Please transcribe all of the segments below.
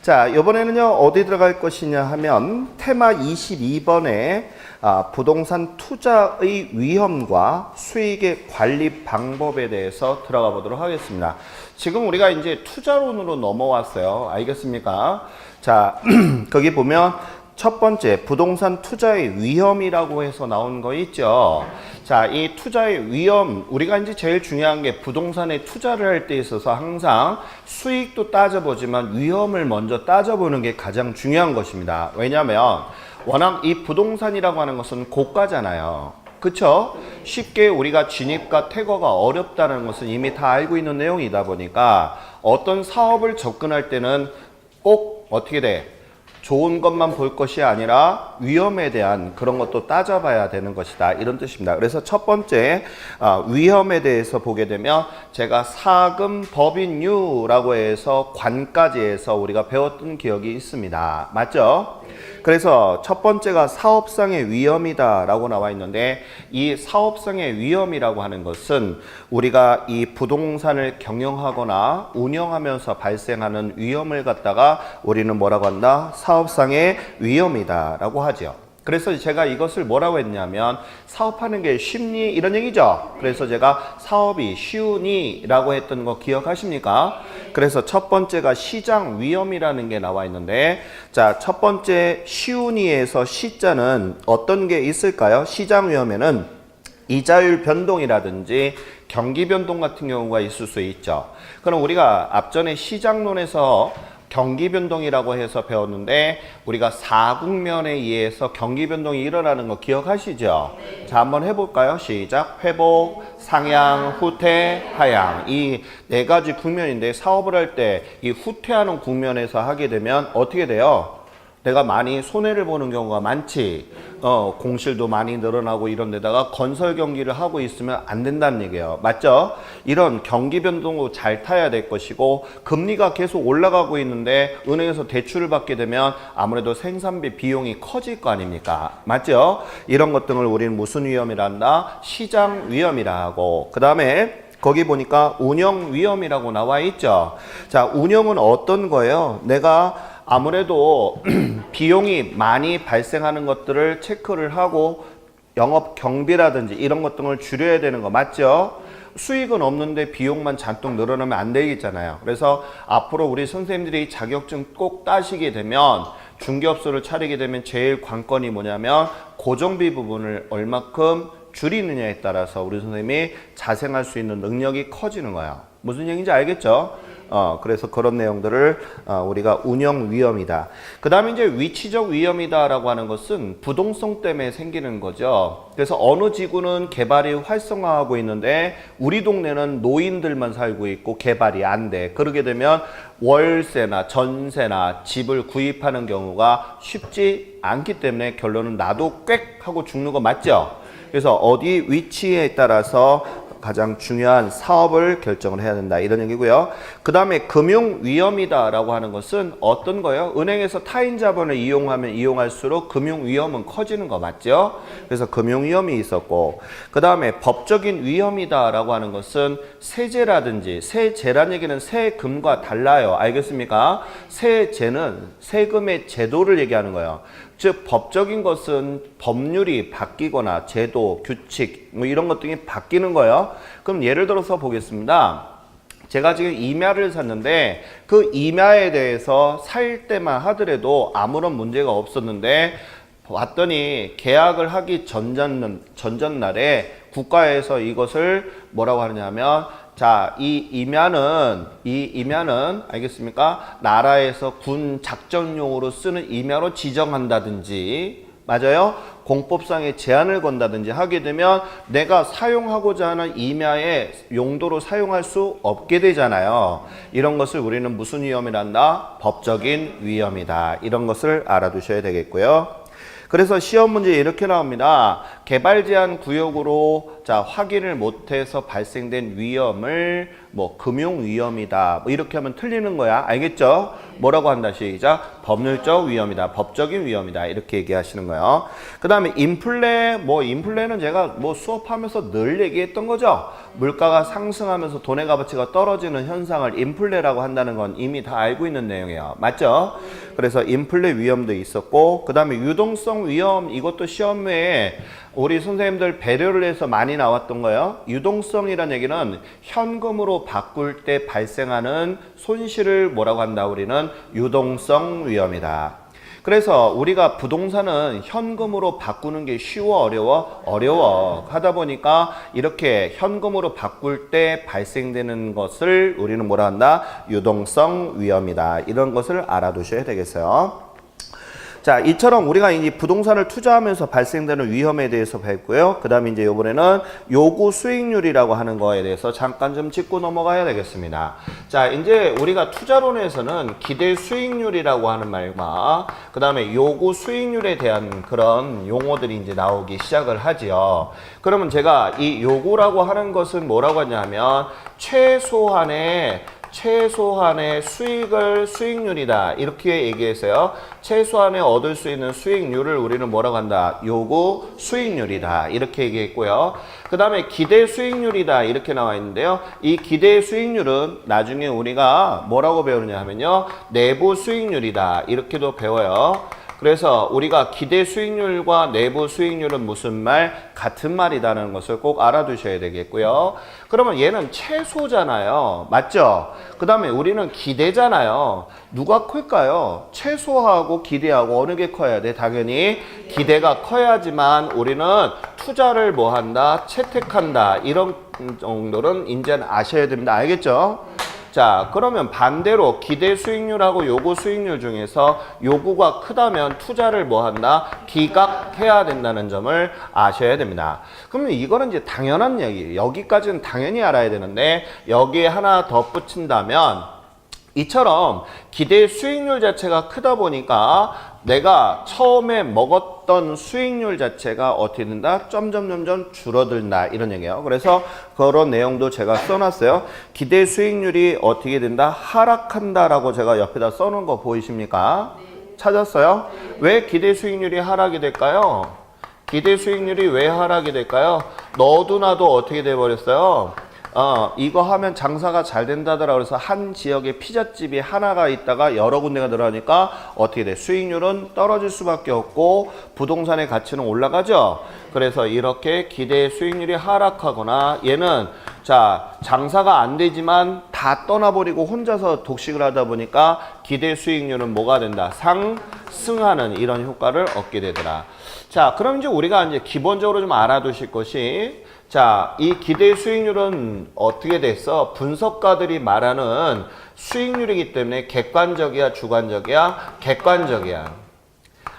자, 이번에는요, 어디 들어갈 것이냐 하면 테마 22번에 부동산 투자의 위험과 수익의 관리 방법에 대해서 들어가 보도록 하겠습니다. 지금 우리가 이제 투자론으로 넘어왔어요. 알겠습니까? 자, 거기 보면 첫 번째 부동산 투자의 위험이라고 해서 나온 거 있죠. 자, 이 투자의 위험, 우리가 이제 제일 중요한 게 부동산에 투자를 할 때 있어서 항상 수익도 따져보지만 위험을 먼저 따져보는 게 가장 중요한 것입니다. 왜냐하면 워낙 이 부동산이라고 하는 것은 고가잖아요. 그쵸? 쉽게 우리가 진입과 퇴거가 어렵다는 것은 이미 다 알고 있는 내용이다 보니까 어떤 사업을 접근할 때는 꼭 어떻게 돼? 좋은 것만 볼 것이 아니라 위험에 대한 그런 것도 따져봐야 되는 것이다. 이런 뜻입니다. 그래서 첫 번째 위험에 대해서 보게 되면 제가 사금 법인유라고 해서 관까지 해서 우리가 배웠던 기억이 있습니다. 맞죠? 그래서 첫 번째가 사업상의 위험이다 라고 나와 있는데 이 사업상의 위험이라고 하는 것은 우리가 이 부동산을 경영하거나 운영하면서 발생하는 위험을 갖다가 우리는 뭐라고 한다? 사업상의 위험이다 라고 하죠. 그래서 제가 이것을 뭐라고 했냐면 사업하는 게 쉽니? 이런 얘기죠. 그래서 제가 사업이 쉬우니? 라고 했던 거 기억하십니까? 그래서 첫 번째가 시장 위험이라는 게 나와 있는데 자, 첫 번째 쉬우니에서 시자는 어떤 게 있을까요? 시장 위험에는 이자율 변동이라든지 경기 변동 같은 경우가 있을 수 있죠. 그럼 우리가 앞전에 시장론에서 경기 변동이라고 해서 배웠는데 우리가 사국면에 의해서 경기 변동이 일어나는 거 기억하시죠? 자, 한번 해볼까요? 시작. 회복, 상향, 후퇴, 하향. 이 네 가지 국면인데 사업을 할 때 이 후퇴하는 국면에서 하게 되면 어떻게 돼요? 내가 많이 손해를 보는 경우가 많지. 공실도 많이 늘어나고 이런 데다가 건설 경기를 하고 있으면 안 된다는 얘기예요. 맞죠? 이런 경기 변동도 잘 타야 될 것이고 금리가 계속 올라가고 있는데 은행에서 대출을 받게 되면 아무래도 생산비 비용이 커질 거 아닙니까? 맞죠? 이런 것 등을 우리는 무슨 위험이란다? 시장 위험이라 하고 그 다음에 거기 보니까 운영 위험이라고 나와 있죠. 자, 운영은 어떤 거예요? 내가 아무래도 비용이 많이 발생하는 것들을 체크를 하고 영업 경비라든지 이런 것 등을 줄여야 되는 거 맞죠? 수익은 없는데 비용만 잔뜩 늘어나면 안 되겠잖아요. 그래서 앞으로 우리 선생님들이 자격증 꼭 따시게 되면 중개업소를 차리게 되면 제일 관건이 뭐냐면 고정비 부분을 얼마큼 줄이느냐에 따라서 우리 선생님이 자생할 수 있는 능력이 커지는 거야. 무슨 얘기인지 알겠죠? 그래서 그런 내용들을 우리가 운영 위험이다. 그 다음에 이제 위치적 위험이다라고 하는 것은 부동성 때문에 생기는 거죠. 그래서 어느 지구는 개발이 활성화하고 있는데 우리 동네는 노인들만 살고 있고 개발이 안 돼. 그러게 되면 월세나 전세나 집을 구입하는 경우가 쉽지 않기 때문에 결론은 나도 꽥 하고 죽는 거 맞죠? 그래서 어디 위치에 따라서 가장 중요한 사업을 결정을 해야 된다 이런 얘기고요. 그 다음에 금융 위험이다 라고 하는 것은 어떤 거예요? 은행에서 타인 자본을 이용하면 이용할수록 금융 위험은 커지는 거 맞죠? 그래서 금융 위험이 있었고 그 다음에 법적인 위험이다 라고 하는 것은 세제라든지 세제란 얘기는 세금과 달라요. 알겠습니까? 세제는 세금의 제도를 얘기하는 거예요. 즉 법적인 것은 법률이 바뀌거나 제도, 규칙 뭐 이런 것 등이 바뀌는 거예요. 그럼 예를 들어서 보겠습니다. 제가 지금 임야를 샀는데 그 임야에 대해서 살 때만 하더라도 아무런 문제가 없었는데 왔더니 계약을 하기 전전날에 국가에서 이것을 뭐라고 하느냐면 자, 이 임야는 알겠습니까? 나라에서 군 작전용으로 쓰는 임야로 지정한다든지 맞아요? 공법상의 제한을 건다든지 하게 되면 내가 사용하고자 하는 임야의 용도로 사용할 수 없게 되잖아요. 이런 것을 우리는 무슨 위험이란다? 법적인 위험이다. 이런 것을 알아두셔야 되겠고요. 그래서 시험 문제 이렇게 나옵니다. 개발 제한 구역으로 자 확인을 못해서 발생된 위험을 뭐 금융 위험이다 뭐 이렇게 하면 틀리는 거야. 알겠죠? 뭐라고 한다 시작. 법률적 위험이다. 법적인 위험이다. 이렇게 얘기하시는 거예요. 그 다음에 인플레 뭐 인플레는 제가 뭐 수업하면서 늘 얘기했던 거죠. 물가가 상승하면서 돈의 값어치가 떨어지는 현상을 인플레라고 한다는 건 이미 다 알고 있는 내용이에요. 맞죠? 그래서 인플레 위험도 있었고 그 다음에 유동성 위험 이것도 시험에 우리 선생님들 배려를 해서 많이 나왔던 거예요. 유동성이라는 얘기는 현금으로 바꿀 때 발생하는 손실을 뭐라고 한다 우리는 유동성 위험이다. 그래서 우리가 부동산은 현금으로 바꾸는 게 쉬워 어려워? 어려워. 하다 보니까 이렇게 현금으로 바꿀 때 발생되는 것을 우리는 뭐라 한다? 유동성 위험이다. 이런 것을 알아두셔야 되겠어요. 자, 이처럼 우리가 이제 부동산을 투자하면서 발생되는 위험에 대해서 배웠고요. 그 다음에 이제 이번에는 요구 수익률이라고 하는 거에 대해서 잠깐 좀 짚고 넘어가야 되겠습니다. 자, 이제 우리가 투자론에서는 기대 수익률이라고 하는 말과 그 다음에 요구 수익률에 대한 그런 용어들이 이제 나오기 시작을 하지요. 그러면 제가 이 요구라고 하는 것은 뭐라고 하냐면 최소한의 수익률이다. 이렇게 얘기했어요. 최소한의 얻을 수 있는 수익률을 우리는 뭐라고 한다? 요구 수익률이다. 이렇게 얘기했고요. 그 다음에 기대 수익률이다. 이렇게 나와 있는데요. 이 기대 수익률은 나중에 우리가 뭐라고 배우느냐 하면요. 내부 수익률이다. 이렇게도 배워요. 그래서 우리가 기대 수익률과 내부 수익률은 무슨 말? 같은 말이라는 것을 꼭 알아두셔야 되겠고요. 그러면 얘는 최소잖아요. 맞죠? 그 다음에 우리는 기대잖아요. 누가 클까요? 최소하고 기대하고 어느 게 커야 돼? 당연히 기대가 커야지만 우리는 투자를 뭐 한다? 채택한다. 이런 정도는 이제는 아셔야 됩니다. 알겠죠? 자, 그러면 반대로 기대 수익률하고 요구 수익률 중에서 요구가 크다면 투자를 뭐 한다? 기각해야 된다는 점을 아셔야 됩니다. 그러면 이거는 이제 당연한 얘기예요. 여기까지는 당연히 알아야 되는데 여기에 하나 덧붙인다면 이처럼 기대 수익률 자체가 크다 보니까 내가 처음에 먹었던 수익률 자체가 어떻게 된다? 점점 줄어든다. 이런 얘기예요. 그래서 그런 내용도 제가 써놨어요. 기대 수익률이 어떻게 된다? 하락한다라고 제가 옆에다 써놓은 거 보이십니까? 찾았어요? 왜 기대 수익률이 하락이 될까요? 기대 수익률이 왜 하락이 될까요? 너도 나도 어떻게 돼버렸어요? 이거 하면 장사가 잘 된다더라. 그래서 한 지역에 피자집이 하나가 있다가 여러 군데가 늘어나니까 어떻게 돼? 수익률은 떨어질 수밖에 없고 부동산의 가치는 올라가죠. 그래서 이렇게 기대 수익률이 하락하거나 얘는 자 장사가 안 되지만 다 떠나버리고 혼자서 독식을 하다 보니까 기대 수익률은 뭐가 된다? 상승하는 이런 효과를 얻게 되더라. 자, 그럼 이제 우리가 이제 기본적으로 좀 알아두실 것이 자, 이 기대 수익률은 어떻게 됐어? 분석가들이 말하는 수익률이기 때문에 객관적이야, 주관적이야? 객관적이야.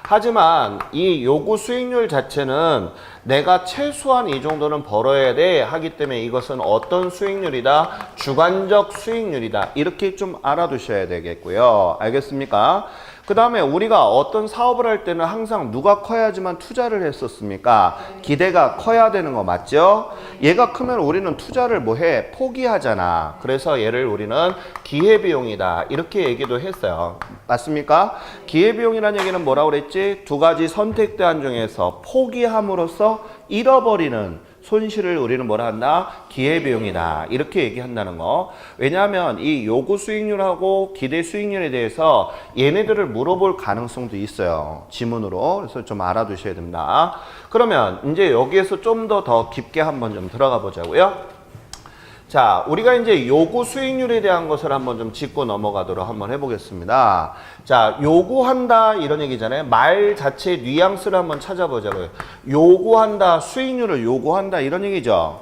하지만 이 요구 수익률 자체는 내가 최소한 이 정도는 벌어야 돼 하기 때문에 이것은 어떤 수익률이다? 주관적 수익률이다. 이렇게 좀 알아두셔야 되겠고요. 알겠습니까? 그 다음에 우리가 어떤 사업을 할 때는 항상 누가 커야지만 투자를 했었습니까? 기대가 커야 되는 거 맞죠? 얘가 크면 우리는 투자를 뭐 해? 포기하잖아. 그래서 얘를 우리는 기회비용이다. 이렇게 얘기도 했어요. 맞습니까? 기회비용이라는 얘기는 뭐라고 그랬지? 두 가지 선택대안 중에서 포기함으로써 잃어버리는 손실을 우리는 뭐라 한다? 기회비용이다. 이렇게 얘기한다는 거. 왜냐하면 이 요구 수익률하고 기대 수익률에 대해서 얘네들을 물어볼 가능성도 있어요. 지문으로. 그래서 좀 알아두셔야 됩니다. 그러면 이제 여기에서 좀 더 깊게 한번 좀 들어가 보자고요. 자, 우리가 이제 요구 수익률에 대한 것을 한번 좀 짚고 넘어가도록 한번 해보겠습니다. 자, 요구한다 이런 얘기잖아요. 말 자체의 뉘앙스를 한번 찾아보자고요. 요구한다, 수익률을 요구한다 이런 얘기죠.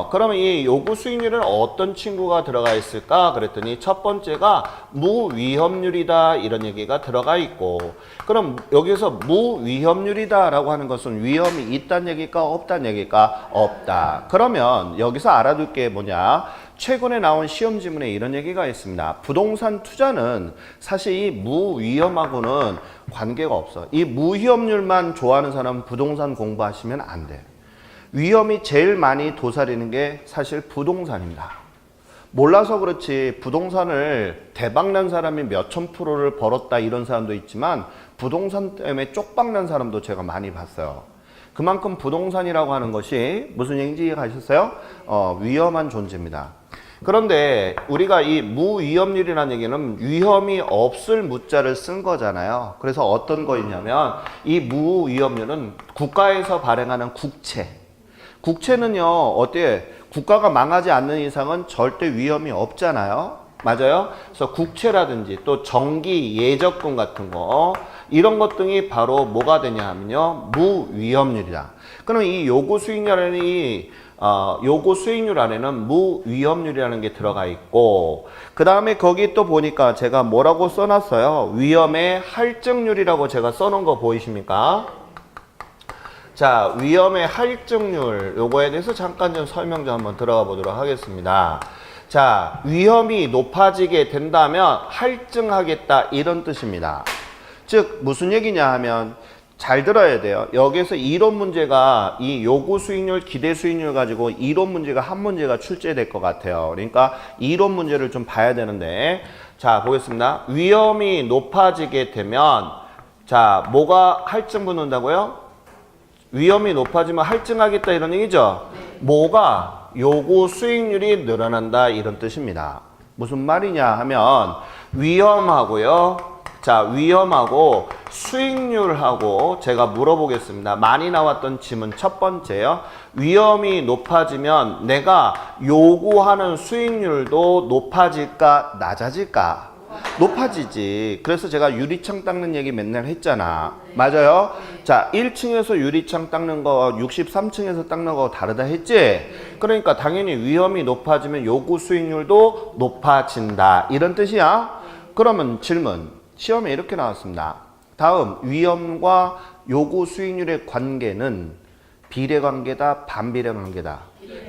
그러면 이 요구 수익률은 어떤 친구가 들어가 있을까? 그랬더니 첫 번째가 무위험률이다 이런 얘기가 들어가 있고, 그럼 여기서 무위험률이다 라고 하는 것은 위험이 있다는 얘기일까 없다는 얘기일까? 없다. 그러면 여기서 알아둘 게 뭐냐? 최근에 나온 시험 지문에 이런 얘기가 있습니다. 부동산 투자는 사실 이 무위험하고는 관계가 없어. 이 무위험률만 좋아하는 사람은 부동산 공부하시면 안 돼. 위험이 제일 많이 도사리는 게 사실 부동산입니다. 몰라서 그렇지 부동산을 대박난 사람이 몇천 프로를 벌었다 이런 사람도 있지만 부동산 때문에 쪽박난 사람도 제가 많이 봤어요. 그만큼 부동산이라고 하는 것이 무슨 얘기인지 이해가셨어요? 위험한 존재입니다. 그런데 우리가 이 무위험률이라는 얘기는 위험이 없을 무자를 쓴 거잖아요. 그래서 어떤 거있냐면 이 무위험률은 국가에서 발행하는 국채는요 어때요? 국가가 망하지 않는 이상은 절대 위험이 없잖아요. 맞아요? 그래서 국채라든지 또 정기 예적금 같은 거 이런 것 등이 바로 뭐가 되냐 하면요 무위험률이다. 그럼 이 요구 수익률 안에는 무위험률이라는 게 들어가 있고 그 다음에 거기 또 보니까 제가 뭐라고 써놨어요? 위험의 할증률이라고 제가 써놓은 거 보이십니까? 자, 위험의 할증률 요거에 대해서 잠깐 좀 설명 좀 한번 들어가 보도록 하겠습니다. 자, 위험이 높아지게 된다면 할증하겠다 이런 뜻입니다. 즉 무슨 얘기냐 하면 잘 들어야 돼요. 여기서 이론 문제가 이 요구 수익률, 기대 수익률 가지고 이론 문제가 한 문제가 출제될 것 같아요. 그러니까 이론 문제를 좀 봐야 되는데 자 보겠습니다. 위험이 높아지게 되면 자 뭐가 할증 붙는다고요? 위험이 높아지면 할증하겠다 이런 얘기죠. 뭐가? 요구 수익률이 늘어난다 이런 뜻입니다. 무슨 말이냐 하면 위험하고요. 자, 위험하고 수익률하고 제가 물어보겠습니다. 많이 나왔던 질문 첫 번째요. 위험이 높아지면 내가 요구하는 수익률도 높아질까 낮아질까? 높아지지. 그래서 제가 유리창 닦는 얘기 맨날 했잖아. 맞아요? 자, 1층에서 유리창 닦는 거 63층에서 닦는 거 다르다 했지? 그러니까 당연히 위험이 높아지면 요구 수익률도 높아진다 이런 뜻이야. 그러면 질문 시험에 이렇게 나왔습니다. 다음 위험과 요구 수익률의 관계는 비례관계다 반비례관계다?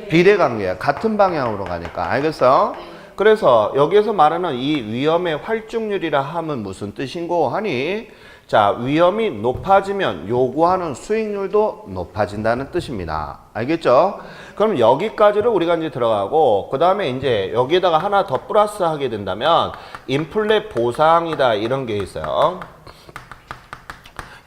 비례관계야. 같은 방향으로 가니까. 알겠어? 그래서 여기에서 말하는 이 위험의 활중률이라 하면 무슨 뜻인고 하니 자 위험이 높아지면 요구하는 수익률도 높아진다는 뜻입니다. 알겠죠? 그럼 여기까지를 우리가 이제 들어가고 그 다음에 이제 여기에다가 하나 더 플러스 하게 된다면 인플레 보상이다 이런 게 있어요.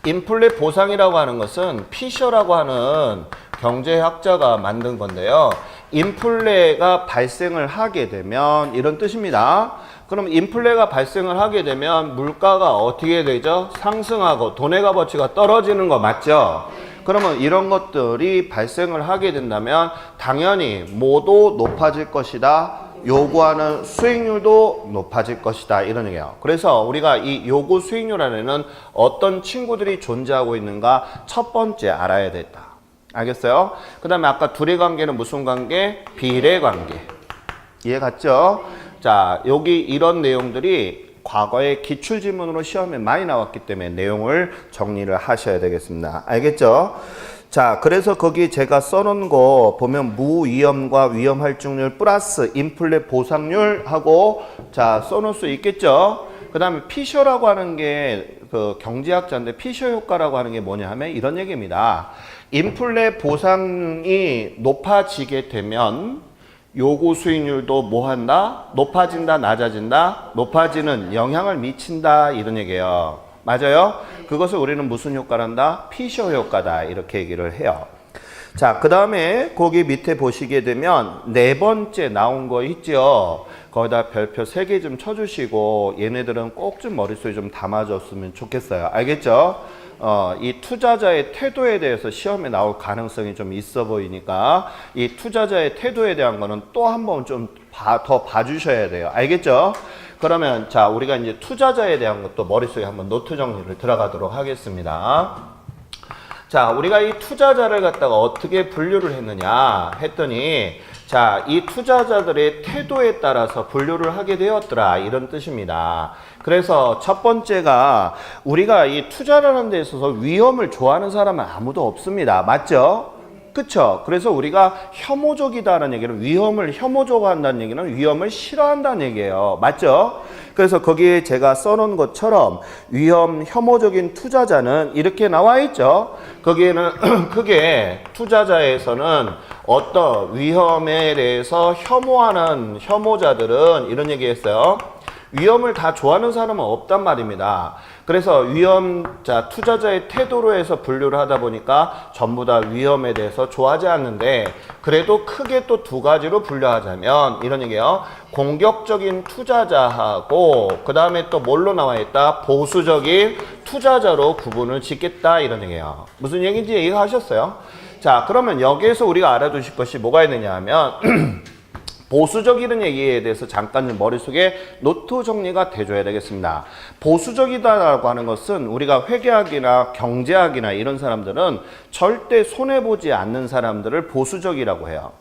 인플레 보상이라고 하는 것은 피셔라고 하는 경제학자가 만든 건데요. 인플레가 발생을 하게 되면 이런 뜻입니다. 그럼 인플레가 발생을 하게 되면 물가가 어떻게 되죠? 상승하고 돈의 값어치가 떨어지는 거 맞죠? 그러면 이런 것들이 발생을 하게 된다면 당연히 뭐도 높아질 것이다. 요구하는 수익률도 높아질 것이다 이런 얘기예요. 그래서 우리가 이 요구 수익률 안에는 어떤 친구들이 존재하고 있는가 첫 번째 알아야 됐다. 알겠어요? 그 다음에 아까 둘의 관계는 무슨 관계? 비례 관계. 이해 갔죠? 자, 여기 이런 내용들이 과거에 기출지문으로 시험에 많이 나왔기 때문에 내용을 정리를 하셔야 되겠습니다. 알겠죠? 자, 그래서 거기 제가 써놓은 거 보면 무위험과 위험할증률 플러스 인플레 보상률 하고 자, 써놓을 수 있겠죠? 그 다음에 피셔라고 하는 게 그 경제학자인데 피셔 효과라고 하는 게 뭐냐 하면 이런 얘기입니다. 인플레 보상이 높아지게 되면 요구 수익률도 뭐 한다? 높아진다, 낮아진다? 높아지는 영향을 미친다 이런 얘기예요. 맞아요? 그것을 우리는 무슨 효과란다? 피셔 효과다 이렇게 얘기를 해요. 자, 그 다음에 거기 밑에 보시게 되면 네 번째 나온 거 있죠? 거기다 별표 3개 좀 쳐주시고 얘네들은 꼭 좀 머릿속에 좀 담아줬으면 좋겠어요. 알겠죠? 이 투자자의 태도에 대해서 시험에 나올 가능성이 좀 있어 보이니까 이 투자자의 태도에 대한 거는 또 한 번 좀 더 봐주셔야 돼요. 알겠죠? 그러면 자 우리가 이제 투자자에 대한 것도 머릿속에 한번 노트 정리를 들어가도록 하겠습니다. 자 우리가 이 투자자를 갖다가 어떻게 분류를 했느냐 했더니 자, 이 투자자들의 태도에 따라서 분류를 하게 되었더라 이런 뜻입니다. 그래서 첫 번째가 우리가 이 투자라는 데 있어서 위험을 좋아하는 사람은 아무도 없습니다. 맞죠? 그쵸? 그래서 우리가 혐오적이다라는 얘기는 위험을 혐오적한다는 얘기는 위험을 싫어한다는 얘기예요. 맞죠? 그래서 거기에 제가 써놓은 것처럼 위험 혐오적인 투자자는 이렇게 나와 있죠. 거기에는 크게 투자자에서는 어떤 위험에 대해서 혐오하는 혐오자들은 이런 얘기했어요. 위험을 다 좋아하는 사람은 없단 말입니다. 그래서 위험자, 투자자의 태도로 해서 분류를 하다 보니까 전부 다 위험에 대해서 좋아하지 않는데 그래도 크게 또 두 가지로 분류하자면 이런 얘기예요. 공격적인 투자자하고 그 다음에 또 뭘로 나와 있다? 보수적인 투자자로 구분을 짓겠다 이런 얘기예요. 무슨 얘기인지 이해하셨어요? 자, 그러면 여기에서 우리가 알아두실 것이 뭐가 있느냐 하면 보수적이라는 얘기에 대해서 잠깐 좀 머릿속에 노트 정리가 돼줘야 되겠습니다. 보수적이다라고 하는 것은 우리가 회계학이나 경제학이나 이런 사람들은 절대 손해보지 않는 사람들을 보수적이라고 해요.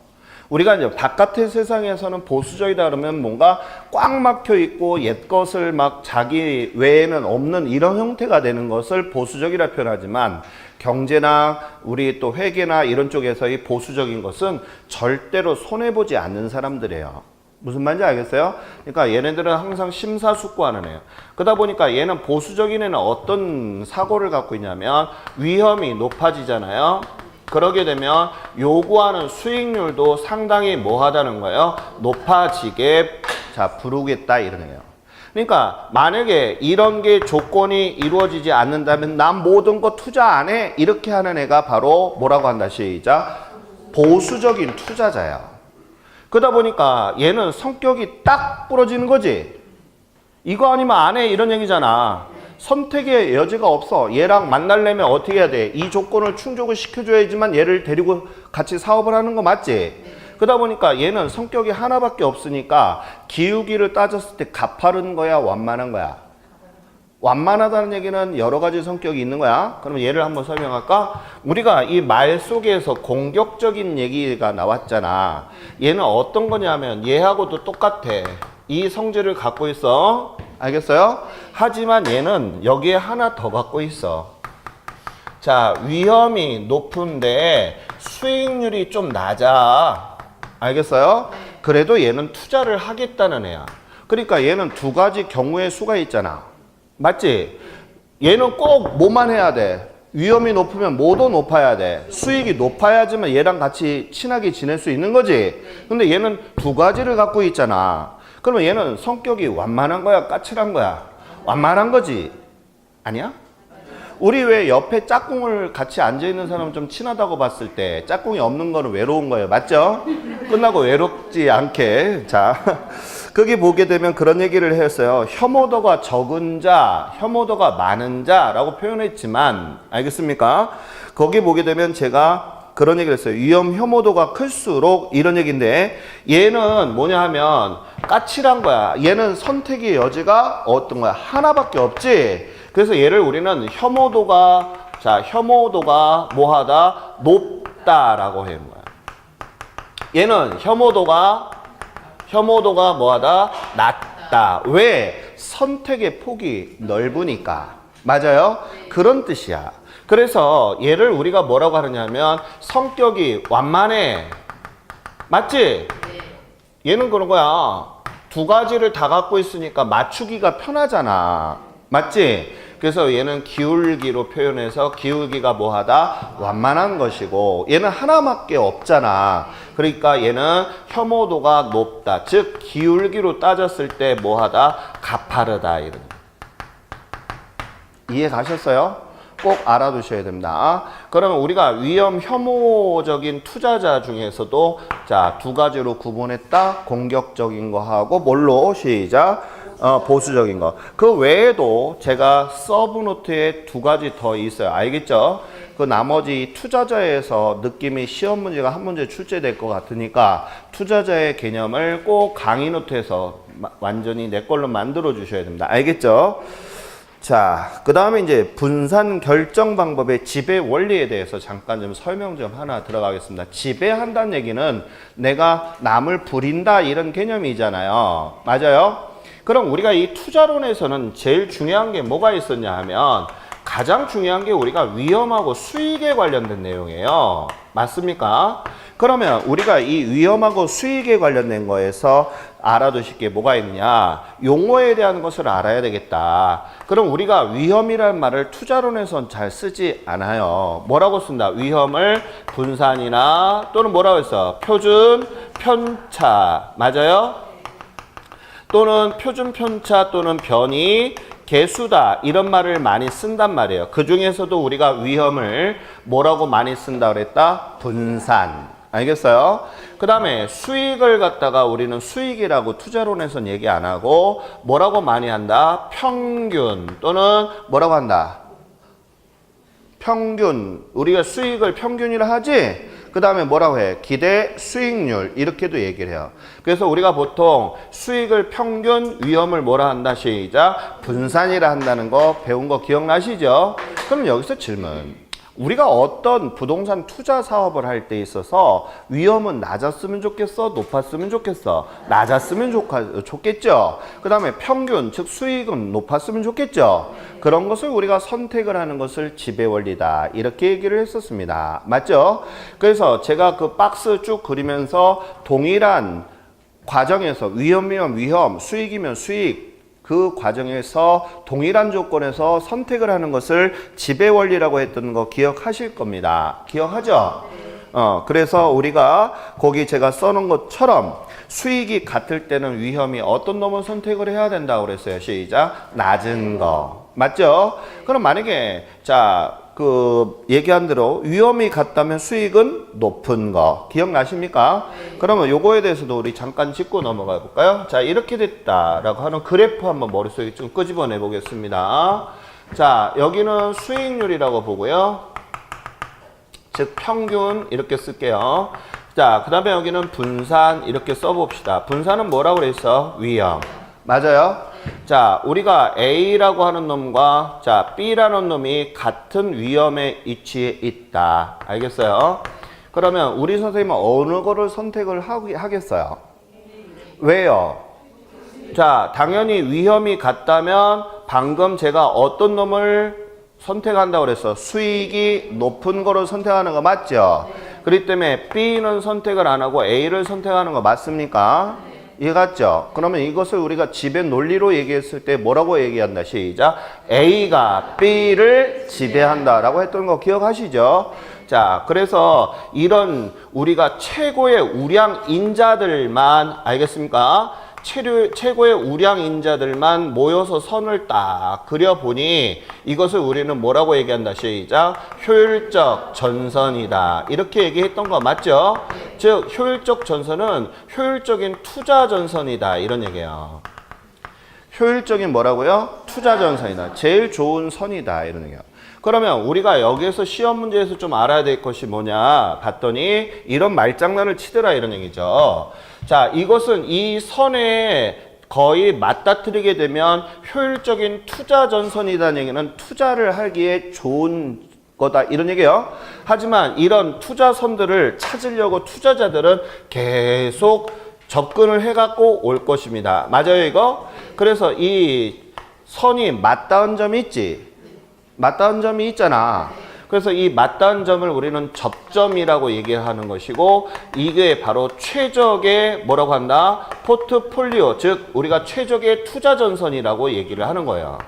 우리가 이제 바깥의 세상에서는 보수적이다 그러면 뭔가 꽉 막혀 있고 옛 것을 막 자기 외에는 없는 이런 형태가 되는 것을 보수적이라 표현하지만 경제나 우리 또 회계나 이런 쪽에서의 보수적인 것은 절대로 손해보지 않는 사람들이에요. 무슨 말인지 알겠어요? 그러니까 얘네들은 항상 심사숙고하는 애예요. 그러다 보니까 얘는 보수적인 애는 어떤 사고를 갖고 있냐면 위험이 높아지잖아요. 그러게 되면 요구하는 수익률도 상당히 뭐하다는 거예요? 높아지게 부르겠다 이런 애예요. 그러니까 만약에 이런 게 조건이 이루어지지 않는다면 난 모든 거 투자 안 해 이렇게 하는 애가 바로 뭐라고 한다 시작 보수적인 투자자야. 그러다 보니까 얘는 성격이 딱 부러지는 거지. 이거 아니면 안 해 이런 얘기잖아. 선택의 여지가 없어. 얘랑 만나려면 어떻게 해야 돼? 이 조건을 충족을 시켜줘야지만 얘를 데리고 같이 사업을 하는 거 맞지? 그러다 보니까 얘는 성격이 하나밖에 없으니까 기울기를 따졌을 때 가파른 거야 완만한 거야? 완만하다는 얘기는 여러 가지 성격이 있는 거야. 그러면 얘를 한번 설명할까? 우리가 이 말 속에서 공격적인 얘기가 나왔잖아. 얘는 어떤 거냐면 얘하고도 똑같아. 이 성질을 갖고 있어. 알겠어요? 하지만 얘는 여기에 하나 더 갖고 있어. 자, 위험이 높은데 수익률이 좀 낮아. 알겠어요? 그래도 얘는 투자를 하겠다는 애야. 그러니까 얘는 두 가지 경우의 수가 있잖아. 맞지? 얘는 꼭 뭐만 해야 돼? 위험이 높으면 뭐도 높아야 돼. 수익이 높아야지만 얘랑 같이 친하게 지낼 수 있는 거지. 근데 얘는 두 가지를 갖고 있잖아. 그러면 얘는 성격이 완만한 거야? 까칠한 거야? 완만한 거지? 아니야? 우리 왜 옆에 짝꿍을 같이 앉아있는 사람은 좀 친하다고 봤을 때 짝꿍이 없는 거는 외로운 거예요. 맞죠? 끝나고 외롭지 않게. 자, 거기 보게 되면 그런 얘기를 했어요. 혐오도가 적은 자, 혐오도가 많은 자라고 표현했지만 알겠습니까? 거기 보게 되면 제가 그런 얘기를 했어요. 위험 혐오도가 클수록 이런 얘기인데 얘는 뭐냐 하면 까칠한 거야. 얘는 선택의 여지가 어떤 거야? 하나밖에 없지. 그래서 얘를 우리는 혐오도가 뭐하다? 높다라고 하는 거야. 얘는 혐오도가 뭐하다? 낮다. 왜? 선택의 폭이 넓으니까. 맞아요? 그런 뜻이야. 그래서 얘를 우리가 뭐라고 하느냐면 성격이 완만해. 맞지? 얘는 그런 거야. 두 가지를 다 갖고 있으니까 맞추기가 편하잖아. 맞지? 그래서 얘는 기울기로 표현해서 기울기가 뭐하다? 완만한 것이고 얘는 하나밖에 없잖아. 그러니까 얘는 혐오도가 높다. 즉 기울기로 따졌을 때 뭐하다? 가파르다. 이런. 이해 가셨어요? 꼭 알아두셔야 됩니다. 그러면 우리가 위험 혐오적인 투자자 중에서도 두 가지로 구분했다. 공격적인 거하고 뭘로? 시작. 보수적인 거. 그 외에도 제가 서브노트에 두 가지 더 있어요. 알겠죠? 그 나머지 투자자에서 느낌이 시험 문제가 한 문제 출제될 것 같으니까 투자자의 개념을 꼭 강의 노트에서 완전히 내 걸로 만들어 주셔야 됩니다. 알겠죠? 자, 그 다음에 이제 분산 결정 방법의 지배 원리에 대해서 잠깐 좀 설명 좀 하나 들어가겠습니다. 지배한다는 얘기는 내가 남을 부린다 이런 개념이잖아요. 맞아요? 그럼 우리가 이 투자론에서는 제일 중요한 게 뭐가 있었냐 하면 가장 중요한 게 우리가 위험하고 수익에 관련된 내용이에요. 맞습니까? 그러면 우리가 이 위험하고 수익에 관련된 거에서 알아두실 게 뭐가 있느냐? 용어에 대한 것을 알아야 되겠다. 그럼 우리가 위험이라는 말을 투자론에선 잘 쓰지 않아요. 뭐라고 쓴다? 위험을 분산이나 또는 뭐라고 했어? 표준 편차. 맞아요? 또는 표준 편차 또는 변이 개수다 이런 말을 많이 쓴단 말이에요. 그 중에서도 우리가 위험을 뭐라고 많이 쓴다 그랬다? 분산. 알겠어요? 그 다음에 수익을 갖다가 우리는 수익이라고 투자론에서는 얘기 안 하고 뭐라고 많이 한다? 평균 또는 뭐라고 한다? 평균. 우리가 수익을 평균이라 하지? 그 다음에 뭐라고 해? 기대 수익률 이렇게도 얘기를 해요. 그래서 우리가 보통 수익을 평균, 위험을 뭐라 한다? 시작. 분산이라 한다는 거 배운 거 기억나시죠? 그럼 여기서 질문. 우리가 어떤 부동산 투자 사업을 할 때 있어서 위험은 낮았으면 좋겠어? 높았으면 좋겠어? 낮았으면 좋겠죠? 그 다음에 평균, 즉 수익은 높았으면 좋겠죠? 그런 것을 우리가 선택을 하는 것을 지배원리다. 이렇게 얘기를 했었습니다. 맞죠? 그래서 제가 그 박스 쭉 그리면서 동일한 과정에서 위험이면 위험, 수익이면 수익, 그 과정에서 동일한 조건에서 선택을 하는 것을 지배원리라고 했던 거 기억하실 겁니다. 기억하죠? 그래서 우리가 거기 제가 써놓은 것처럼 수익이 같을 때는 위험이 어떤 놈을 선택을 해야 된다고 그랬어요. 시작. 낮은 거. 맞죠? 그럼 만약에 그 얘기한 대로 위험이 같다면 수익은 높은 거 기억나십니까? 그러면 요거에 대해서도 우리 잠깐 짚고 넘어가 볼까요? 자, 이렇게 됐다라고 하는 그래프 한번 머릿속에 좀 끄집어내 보겠습니다. 자, 여기는 수익률이라고 보고요. 즉 평균 이렇게 쓸게요. 자, 그 다음에 여기는 분산 이렇게 써봅시다. 분산은 뭐라고 그랬어? 위험. 맞아요? 자, 우리가 A라고 하는 놈과 B라는 놈이 같은 위험에 위치해 있다. 알겠어요? 그러면 우리 선생님은 어느 거를 선택을 하겠어요? 왜요? 자, 당연히 위험이 같다면 방금 제가 어떤 놈을 선택한다고 그랬어? 수익이 높은 거를 선택하는 거 맞죠? 그렇기 때문에 B는 선택을 안 하고 A를 선택하는 거 맞습니까? 이해갔죠? 그러면 이것을 우리가 지배 논리로 얘기했을 때 뭐라고 얘기한다? 시작. A가 B를 지배한다라고 했던 거 기억하시죠? 자, 그래서 이런 우리가 최고의 우량인자들만 알겠습니까? 최고의 우량인자들만 모여서 선을 딱 그려보니 이것을 우리는 뭐라고 얘기한다? 시작. 효율적 전선이다. 이렇게 얘기했던 거 맞죠? 즉 효율적 전선은 효율적인 투자 전선이다. 이런 얘기예요. 효율적인 뭐라고요? 투자 전선이다. 제일 좋은 선이다. 이런 얘기예요. 그러면 우리가 여기에서 시험 문제에서 좀 알아야 될 것이 뭐냐 봤더니 이런 말장난을 치더라 이런 얘기죠. 자, 이것은 이 선에 거의 맞닥뜨리게 되면 효율적인 투자 전선이라는 얘기는 투자를 하기에 좋은 거다 이런 얘기예요. 하지만 이런 투자선들을 찾으려고 투자자들은 계속 접근을 해갖고 올 것입니다. 맞아요 이거? 그래서 이 선이 맞닿은 점이 있지. 맞닿은 점이 있잖아. 그래서 이 맞닿은 점을 우리는 접점이라고 얘기하는 것이고 이게 바로 최적의 뭐라고 한다? 포트폴리오, 즉 우리가 최적의 투자 전선이라고 얘기를 하는 거예요.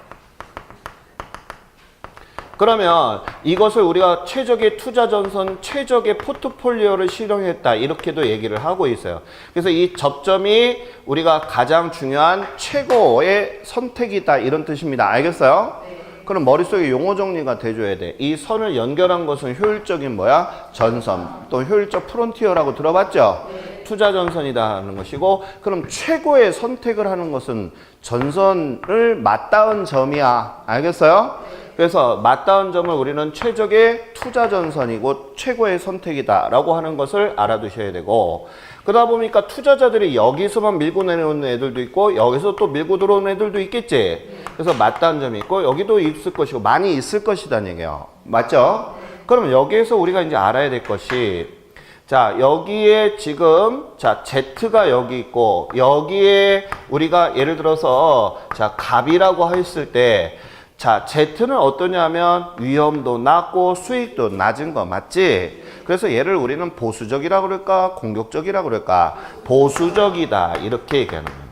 그러면 이것을 우리가 최적의 투자 전선, 최적의 포트폴리오를 실현했다 이렇게도 얘기를 하고 있어요. 그래서 이 접점이 우리가 가장 중요한 최고의 선택이다 이런 뜻입니다. 알겠어요? 그럼 머릿속에 용어 정리가 돼줘야 돼. 이 선을 연결한 것은 효율적인 뭐야? 전선. 또 효율적 프론티어라고 들어봤죠? 투자 전선이다 하는 것이고 그럼 최고의 선택을 하는 것은 전선을 맞닿은 점이야. 알겠어요? 그래서 맞닿은 점을 우리는 최적의 투자 전선이고 최고의 선택이다 라고 하는 것을 알아두셔야 되고 그러다 보니까 투자자들이 여기서만 밀고 내려오는 애들도 있고 여기서 또 밀고 들어오는 애들도 있겠지. 그래서 맞닿은 점이 있고 여기도 있을 것이고 많이 있을 것이다는 얘기예요. 맞죠? 그럼 여기에서 우리가 이제 알아야 될 것이 자, 여기에 지금 자, Z가 여기 있고 여기에 우리가 예를 들어서 자, 갑이라고 했을 때 자, Z는 어떠냐면 위험도 낮고 수익도 낮은 거 맞지? 그래서 얘를 우리는 보수적이라고 그럴까? 공격적이라고 그럴까? 보수적이다 이렇게 얘기하는 거예요.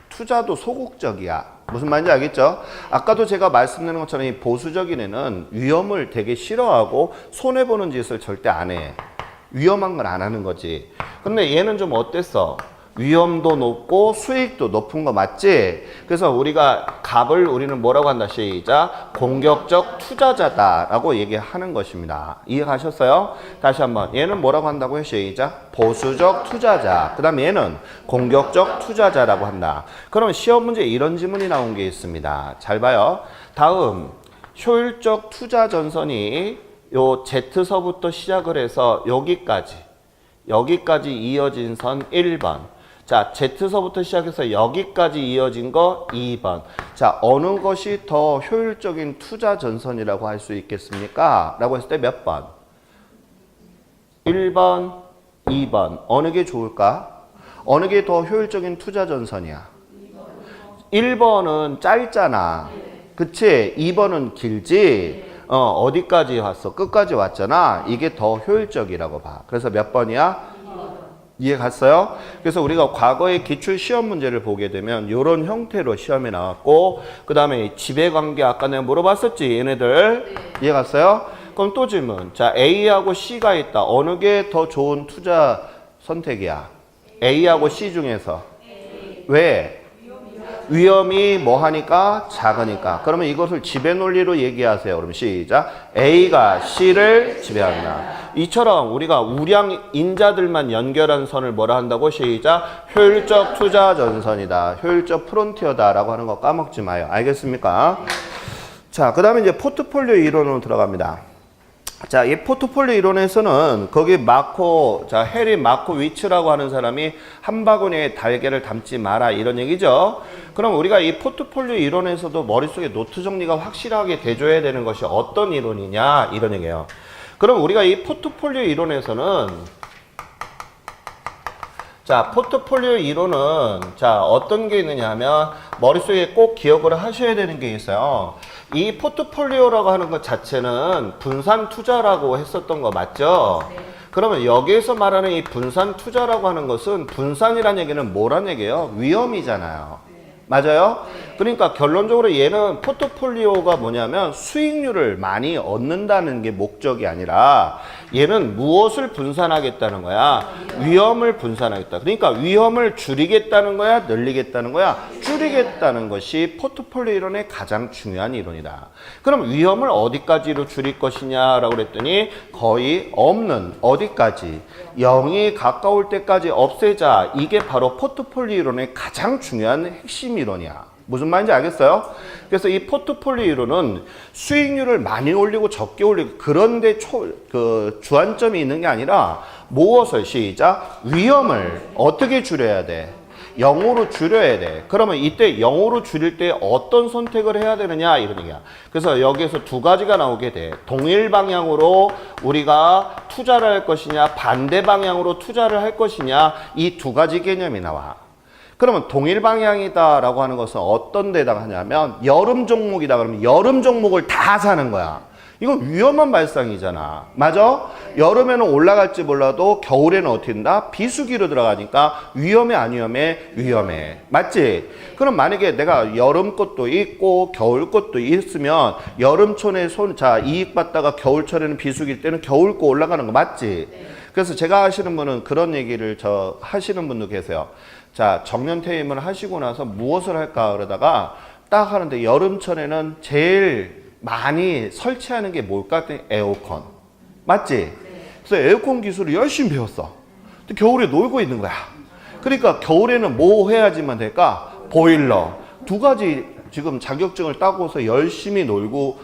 투자도 소극적이야. 무슨 말인지 알겠죠? 아까도 제가 말씀드린 것처럼 이 보수적인 애는 위험을 되게 싫어하고 손해보는 짓을 절대 안 해. 위험한 걸 안 하는 거지. 근데 얘는 좀 어땠어? 위험도 높고 수익도 높은 거 맞지? 그래서 우리가 갑을 우리는 뭐라고 한다? 시작. 공격적 투자자다라고 얘기하는 것입니다. 이해가셨어요? 다시 한번. 얘는 뭐라고 한다고요? 시작. 보수적 투자자. 그 다음에 얘는 공격적 투자자라고 한다. 그러면 시험 문제에 이런 지문이 나온 게 있습니다. 잘 봐요. 다음 효율적 투자 전선이 요 Z서부터 시작을 해서 여기까지 이어진 선 1번. 자, Z서부터 시작해서 여기까지 이어진 거 2번. 자, 어느 것이 더 효율적인 투자 전선이라고 할 수 있겠습니까? 라고 했을 때 몇 번? 1번, 2번. 어느 게 좋을까? 어느 게 더 효율적인 투자 전선이야? 1번은 짧잖아. 그치? 2번은 길지? 어디까지 왔어? 끝까지 왔잖아. 이게 더 효율적이라고 봐. 그래서 몇 번이야? 이해 갔어요? 그래서 우리가 과거의 기출 시험 문제를 보게 되면 이런 형태로 시험에 나왔고, 그 다음에 지배관계 아까 내가 물어봤었지 얘네들. 네. 이해 갔어요? 그럼 또 질문. 자, A하고 C가 있다. 어느 게 더 좋은 투자 선택이야? A하고 C 중에서. 왜? 위험이 뭐 하니까? 작으니까. 그러면 이것을 지배 논리로 얘기하세요. 그럼 시작. A가 C를 지배한다. 이처럼 우리가 우량 인자들만 연결한 선을 뭐라 한다고? 시작. 효율적 투자 전선이다. 효율적 프론티어다라고 하는 거 까먹지 마요. 알겠습니까? 자, 그 다음에 이제 포트폴리오 이론으로 들어갑니다. 자, 이 포트폴리오 이론에서는 거기 마코, 자, 해리 마코위츠라고 하는 사람이 한 바구니에 달걀을 담지 마라 이런 얘기죠. 그럼 우리가 이 포트폴리오 이론에서도 머릿속에 노트 정리가 확실하게 돼줘야 되는 것이 어떤 이론이냐 이런 얘기예요. 그럼 우리가 이 포트폴리오 이론에서는 자, 포트폴리오 이론은 자, 어떤 게 있느냐 하면 머릿속에 꼭 기억을 하셔야 되는 게 있어요. 이 포트폴리오라고 하는 것 자체는 분산 투자라고 했었던 거 맞죠? 네. 그러면 여기에서 말하는 이 분산 투자라고 하는 것은 분산이라는 얘기는 뭐란 얘기예요? 위험이잖아요. 네. 맞아요? 네. 그러니까 결론적으로 얘는 포트폴리오가 뭐냐면 수익률을 많이 얻는다는 게 목적이 아니라 얘는 무엇을 분산하겠다는 거야? 위험을 분산하겠다. 그러니까 위험을 줄이겠다는 거야? 늘리겠다는 거야? 줄이겠다는 것이 포트폴리오 이론의 가장 중요한 이론이다. 그럼 위험을 어디까지로 줄일 것이냐라고 그랬더니 거의 없는 어디까지? 0이 가까울 때까지 없애자. 이게 바로 포트폴리오 이론의 가장 중요한 핵심 이론이야. 무슨 말인지 알겠어요? 그래서 이 포트폴리오 이론은 수익률을 많이 올리고 적게 올리고 그런데 주안점이 있는 게 아니라 무엇을 시작? 위험을 어떻게 줄여야 돼? 0으로 줄여야 돼. 그러면 이때 0으로 줄일 때 어떤 선택을 해야 되느냐 이런 얘기야. 그래서 여기에서 두 가지가 나오게 돼. 동일 방향으로 우리가 투자를 할 것이냐 반대 방향으로 투자를 할 것이냐 이 두 가지 개념이 나와. 그러면 동일 방향이다라고 하는 것은 어떤 데다가 하냐면 여름 종목이다 그러면 여름 종목을 다 사는 거야. 이건 위험한 발상이잖아. 맞아? 여름에는 올라갈지 몰라도 겨울에는 어떻게 된다? 비수기로 들어가니까 위험해 안 위험해? 위험해. 맞지? 그럼 만약에 내가 여름 것도 있고 겨울 것도 있으면 여름철에 이익 받다가 겨울철에는 비수기일 때는 겨울 거 올라가는 거 맞지? 그래서 제가 하시는 분은 그런 얘기를 하시는 분도 계세요. 자, 정년 퇴임을 하시고 나서 무엇을 할까 그러다가 딱 하는데 여름철에는 제일 많이 설치하는 게 뭘까 했더니 에어컨. 맞지? 그래서 에어컨 기술을 열심히 배웠어. 근데 겨울에 놀고 있는 거야. 그러니까 겨울에는 뭐 해야지만 될까? 보일러. 두 가지 지금 자격증을 따고서 열심히 놀고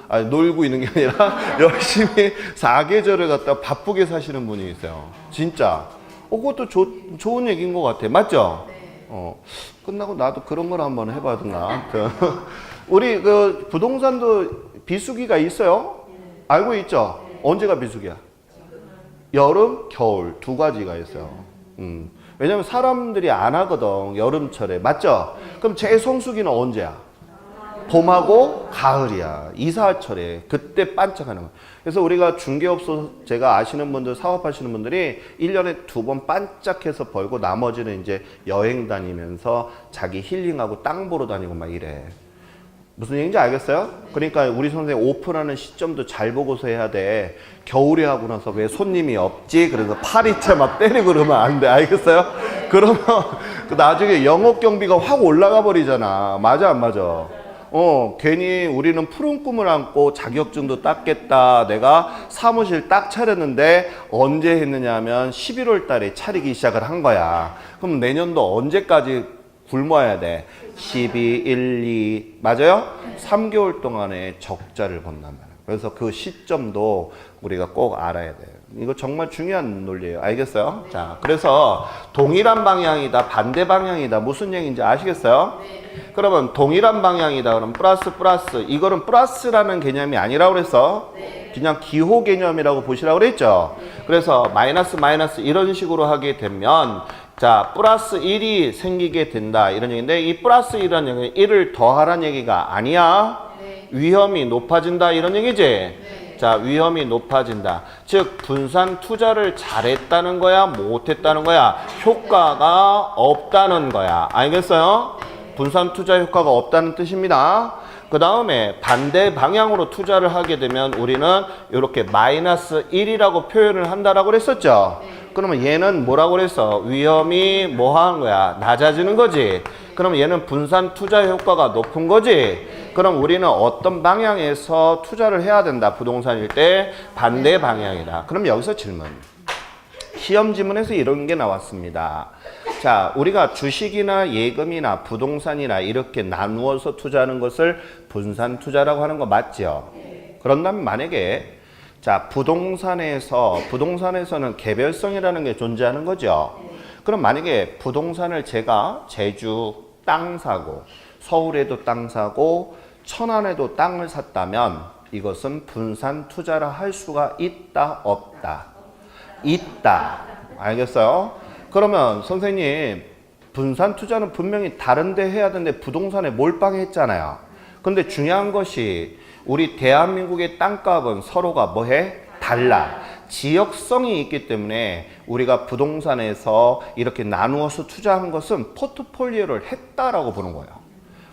있는 게 아니라 열심히 사계절을 갖다 바쁘게 사시는 분이 있어요. 진짜. 그것도 좋은 얘기인 것 같아. 맞죠? 끝나고 나도 그런 걸 한번 해봐든가. 우리 부동산도 비수기가 있어요? 알고 있죠? 언제가 비수기야? 여름, 겨울 두 가지가 있어요. 왜냐면 사람들이 안 하거든. 여름철에. 맞죠? 그럼 제일 성수기는 언제야? 봄하고 가을이야. 이사철에 그때 반짝하는 거야. 그래서 우리가 중개업소 제가 아시는 분들, 사업하시는 분들이 1년에 2번 반짝해서 벌고 나머지는 이제 여행 다니면서 자기 힐링하고 땅 보러 다니고 막 이래. 무슨 얘기인지 알겠어요? 그러니까 우리 선생님 오픈하는 시점도 잘 보고서 해야 돼. 겨울에 하고 나서 왜 손님이 없지? 그래서 파리채 막 때리고 그러면 안 돼. 알겠어요? 그러면 나중에 영업 경비가 확 올라가 버리잖아. 맞아, 안 맞아? 괜히 우리는 푸른 꿈을 안고 자격증도 땄겠다. 내가 사무실 딱 차렸는데 언제 했느냐 하면 11월 달에 차리기 시작을 한 거야. 그럼 내년도 언제까지 굶어야 돼? 12, 1, 2 맞아요? 3개월 동안에 적자를 본단 말이야. 그래서 그 시점도 우리가 꼭 알아야 돼요. 이거 정말 중요한 논리예요. 알겠어요? 자, 그래서 동일한 방향이다, 반대 방향이다. 무슨 얘기인지 아시겠어요? 네. 그러면 동일한 방향이다. 그럼 플러스 플러스. 이거는 플러스라는 개념이 아니라고 그랬어. 네. 그냥 기호 개념이라고 보시라고 그랬죠. 네. 그래서 마이너스 마이너스 이런 식으로 하게 되면 자, 플러스 1이 생기게 된다. 이런 얘기인데 이 플러스 1이라는 얘기는 1을 더하라는 얘기가 아니야. 네. 위험이 높아진다. 이런 얘기지. 네. 자, 위험이 높아진다. 즉 분산 투자를 잘했다는 거야, 못했다는 거야? 효과가 없다는 거야. 알겠어요? 분산 투자 효과가 없다는 뜻입니다. 그 다음에 반대 방향으로 투자를 하게 되면 우리는 이렇게 마이너스 1이라고 표현을 한다라고 그랬었죠. 그러면 얘는 뭐라고 그랬어? 위험이 뭐 하는 거야? 낮아지는 거지. 그럼 얘는 분산 투자 효과가 높은 거지. 그럼 우리는 어떤 방향에서 투자를 해야 된다. 부동산일 때 반대 방향이다. 그럼 여기서 질문. 시험 지문에서 이런 게 나왔습니다. 자, 우리가 주식이나 예금이나 부동산이나 이렇게 나누어서 투자하는 것을 분산 투자라고 하는 거 맞죠? 그런다면 만약에 자, 부동산에서는 개별성이라는 게 존재하는 거죠. 그럼 만약에 부동산을 제가 제주 땅 사고 서울에도 땅 사고 천안에도 땅을 샀다면 이것은 분산 투자를 할 수가 있다, 없다? 있다. 알겠어요? 그러면 선생님 분산 투자는 분명히 다른 데 해야 되는데 부동산에 몰빵했잖아요. 근데 중요한 것이 우리 대한민국의 땅값은 서로가 뭐해? 달라. 지역성이 있기 때문에 우리가 부동산에서 이렇게 나누어서 투자한 것은 포트폴리오를 했다라고 보는 거예요.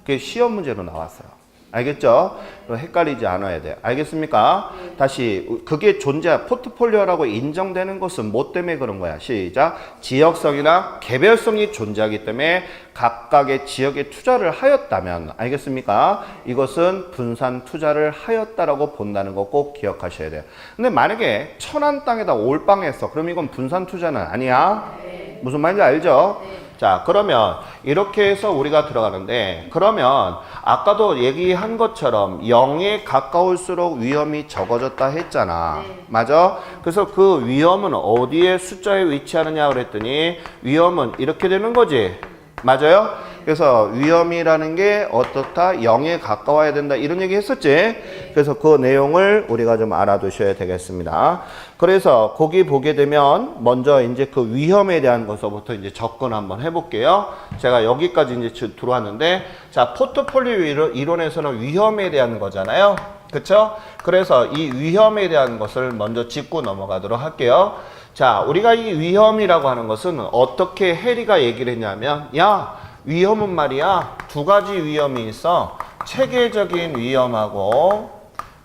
그게 시험 문제로 나왔어요. 알겠죠? 헷갈리지 않아야 돼요. 알겠습니까? 다시 그게 포트폴리오라고 인정되는 것은 뭐 때문에 그런 거야? 시작. 지역성이나 개별성이 존재하기 때문에 각각의 지역에 투자를 하였다면 알겠습니까? 이것은 분산 투자를 하였다라고 본다는 거 꼭 기억하셔야 돼요. 근데 만약에 천안 땅에다 올빵했어. 그럼 이건 분산 투자는 아니야? 무슨 말인지 알죠? 자, 그러면 이렇게 해서 우리가 들어가는데 그러면 아까도 얘기한 것처럼 0에 가까울수록 위험이 적어졌다 했잖아. 맞아? 그래서 그 위험은 어디에 숫자에 위치하느냐 그랬더니 위험은 이렇게 되는 거지. 맞아요? 그래서 위험이라는 게 어떻다? 0에 가까워야 된다. 이런 얘기 했었지? 그래서 그 내용을 우리가 좀 알아두셔야 되겠습니다. 그래서 거기 보게 되면 먼저 이제 그 위험에 대한 것부터 이제 접근 한번 해볼게요. 제가 여기까지 이제 들어왔는데 자, 포트폴리오 이론에서는 위험에 대한 거잖아요. 그쵸? 그래서 이 위험에 대한 것을 먼저 짚고 넘어가도록 할게요. 자, 우리가 이 위험이라고 하는 것은 어떻게 해리가 얘기를 했냐면 야, 위험은 말이야 두 가지 위험이 있어. 체계적인 위험하고